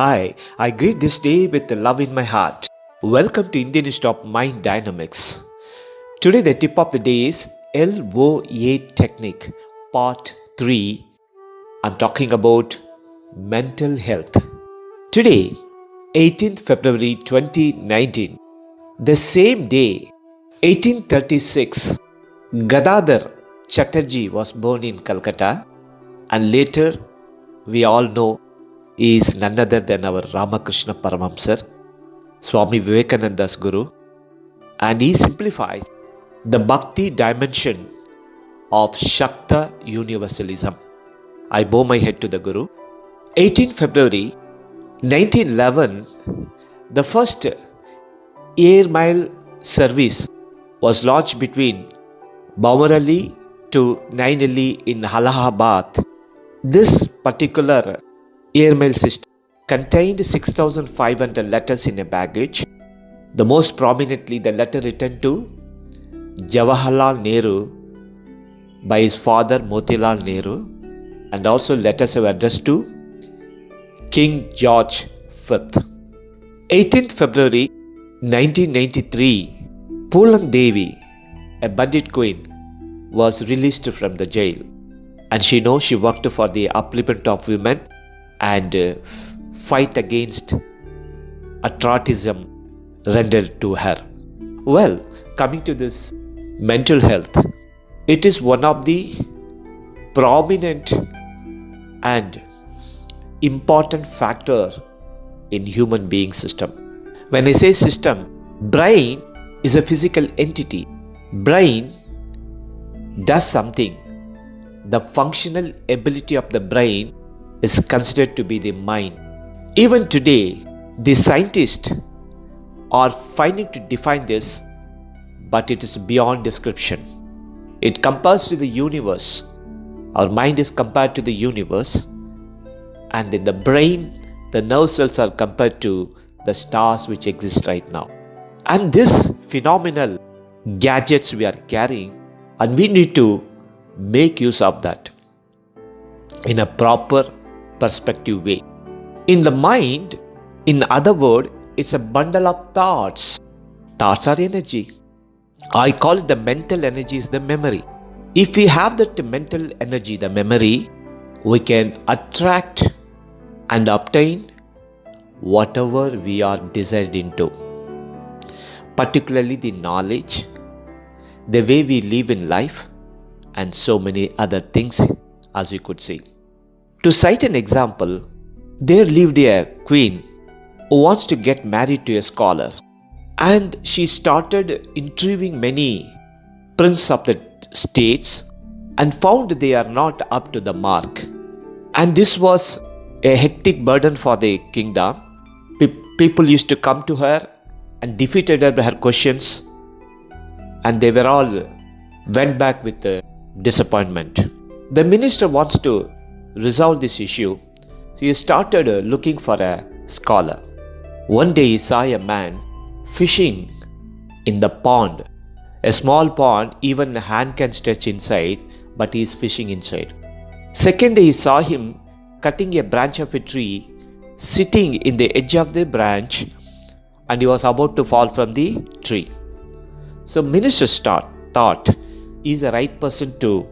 Hi, I greet this day with love in my heart. Welcome to Indian Institute of Mind Dynamics. Today the tip of the day is LOA technique, part 3. I'm talking about mental health. Today, 18th February 2019, the same day, 1836, Gadadhar Chatterjee was born in Calcutta, and later we all know he is none other than our Ramakrishna Paramhamsar, Swami Vivekananda's Guru, and he simplifies the Bhakti dimension of Shakta universalism. I bow my head to the Guru. 18 February 1911, the first air mile service was launched between Baumarali to Nainali in Allahabad. This particular airmail system contained 6,500 letters in a baggage. The most prominently the letter written to Jawaharlal Nehru by his father Motilal Nehru, and also letters were addressed to King George V. 18th February 1993, Pulang Devi, a bandit queen, was released from the jail, and she worked for the upliftment of women and fight against atrocitism rendered to her. Well, coming to this mental health, it is one of the prominent and important factor in human being system. When I say system, brain is a physical entity. Brain does something. The functional ability of the brain is considered to be the mind. Even today, the scientists are finding to define this, but it is beyond description. It compares to the universe. Our mind is compared to the universe, and in the brain, the nerve cells are compared to the stars which exist right now. And this phenomenal gadgets we are carrying, and we need to make use of that in a proper perspective way. In the mind, in other words, it's a bundle of thoughts. Thoughts are energy. I call it the mental energy is the memory. If we have that mental energy, the memory, we can attract and obtain whatever we are desired into. Particularly the knowledge, the way we live in life, and so many other things, as you could see. To cite an example, there lived a queen who wants to get married to a scholar, and she started interviewing many princes of the states and found they are not up to the mark. And this was a hectic burden for the kingdom. People used to come to her and defeated her by her questions, and they were all went back with disappointment. The minister wants to resolve this issue, so he started looking for a scholar. One day he saw a man fishing in the pond, a small pond, even a hand can stretch inside, but he is fishing inside. Second day he saw him cutting a branch of a tree, sitting in the edge of the branch, and he was about to fall from the tree. So minister thought he is the right person to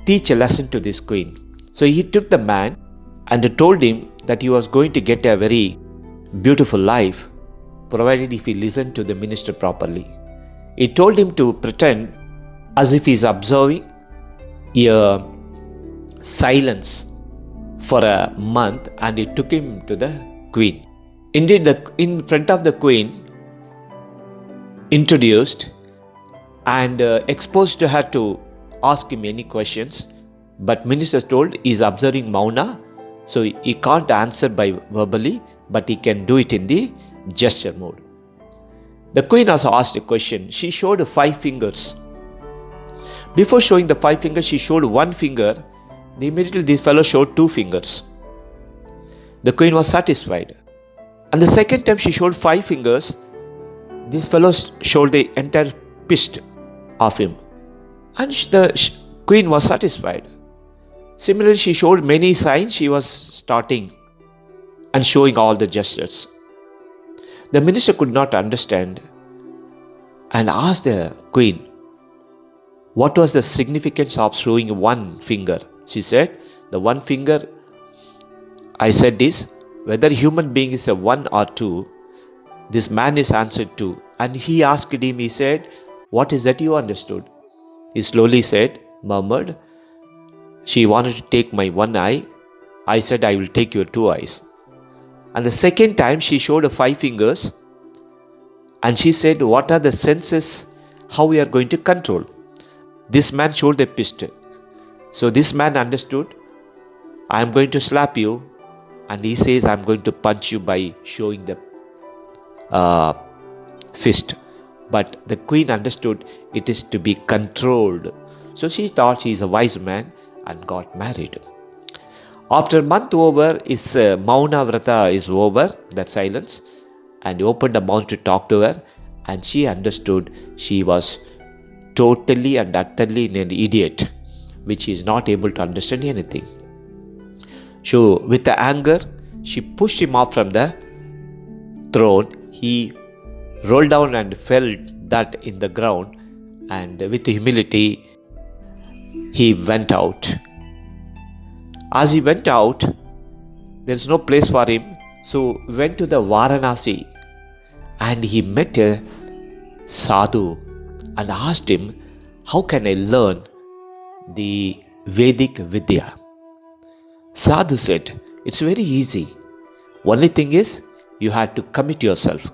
teach a lesson to this queen. So he took the man and told him that he was going to get a very beautiful life, provided if he listened to the minister properly. He told him to pretend as if he is observing a silence for a month, and he took him to the queen. Indeed, in front of the queen, introduced and exposed her to ask him any questions, but minister told he is observing Mauna, so he can't answer by verbally, but he can do it in the gesture mode. The queen also asked a question. She showed 5 fingers. Before showing the 5 fingers, she showed 1 finger. Immediately this fellow showed 2 fingers. The queen was satisfied. And the second time she showed 5 fingers, this fellow showed the entire fist of him. And the queen was satisfied. Similarly, she showed many signs. She was starting and showing all the gestures. The minister could not understand and asked the queen, what was the significance of showing one finger? She said, the one finger I said is, whether human being is a one or two, this man is answered to. And he asked him, he said, what is that you understood? He slowly said, murmured, she wanted to take my one eye. I said, I will take your two eyes. And the second time she showed her 5 fingers and she said, what are the senses, how we are going to control? This man showed the pistol. So this man understood, I am going to slap you. And he says, I am going to punch you by showing the fist. But the queen understood it is to be controlled. So she thought he is a wise man and got married. After a month over, his Mauna Vrata is over, that silence. And he opened the mouth to talk to her. And she understood she was totally and utterly an idiot, which he is not able to understand anything. So with the anger, she pushed him off from the throne. He rolled down and fell that in the ground, and with humility he went out. As he went out, there is no place for him, so went to the Varanasi, and he met a sadhu and asked him, how can I learn the Vedic Vidya? Sadhu said, it's very easy. Only thing is, you have to commit yourself.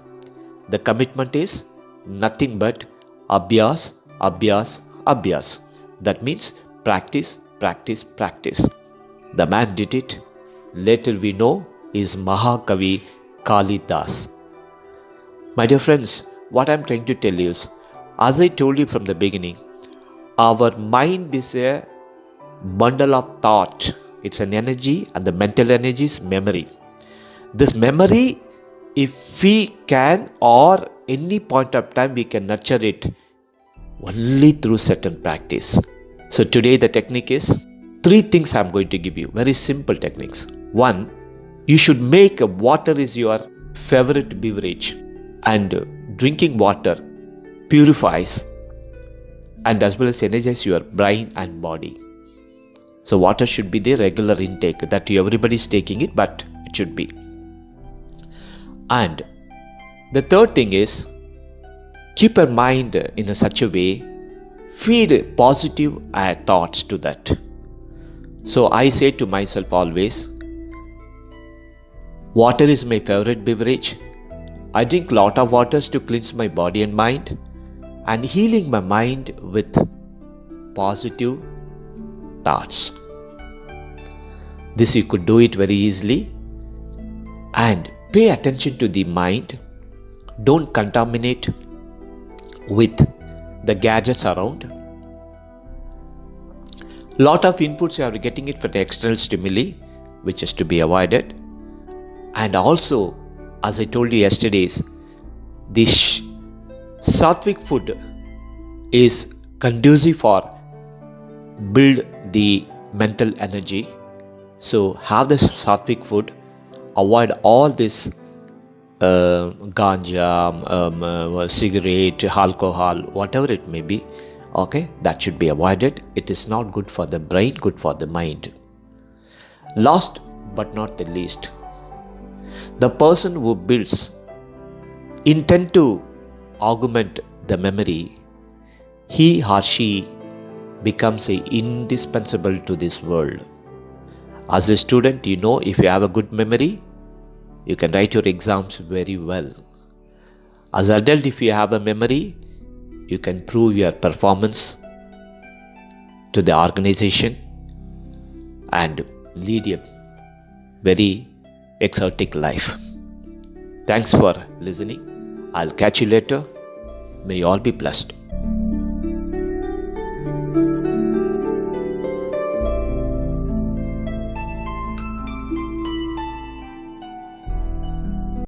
The commitment is nothing but abhyas, abhyas, abhyas. That means practice, practice, practice. The man did it. Later we know is Mahakavi Kalidas. My dear friends, what I am trying to tell you is, as I told you from the beginning, our mind is a bundle of thought. It's an energy, and the mental energy is memory. This memory, if we can, or any point of time, we can nurture it only through certain practice. So today the technique is 3 things I am going to give you. Very simple techniques. 1, you should make water is your favorite beverage, and drinking water purifies and as well as energize your brain and body. So water should be the regular intake, that everybody is taking it, but it should be. And the third thing is, keep your mind in such a way, feed positive thoughts to that. So I say to myself always, water is my favorite beverage. I drink lot of waters to cleanse my body and mind, and healing my mind with positive thoughts. This you could do it very easily. And pay attention to the mind. Don't contaminate with the gadgets around. Lot of inputs you are getting it from the external stimuli, which is to be avoided. And also, as I told you yesterday, this sattvic food is conducive for build the mental energy. So have the sattvic food, avoid all this ganja, cigarette, alcohol, whatever it may be. Okay, that should be avoided. It is not good for the brain, good for the mind. Last but not the least, the person who builds intend to augment the memory, he or she becomes indispensable to this world. As a student, you know, if you have a good memory, you can write your exams very well. As an adult, if you have a memory, you can prove your performance to the organization and lead a very exotic life. Thanks for listening. I'll catch you later. May you all be blessed.